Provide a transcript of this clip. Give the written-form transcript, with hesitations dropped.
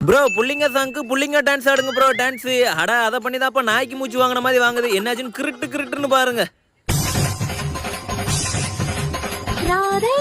Bro புள்ளிங்க சாங்க்கு புள்ளிங்க dance ஆடுங்க bro dance. அட அத பண்ணி தான்ப்பா நாய்க்கு மூச்சு வாங்கின மாதிரி வாங்குது. என்னாச்சுன்னு கிருட்டு கிருட்டுன்னு பாருங்க. ராதே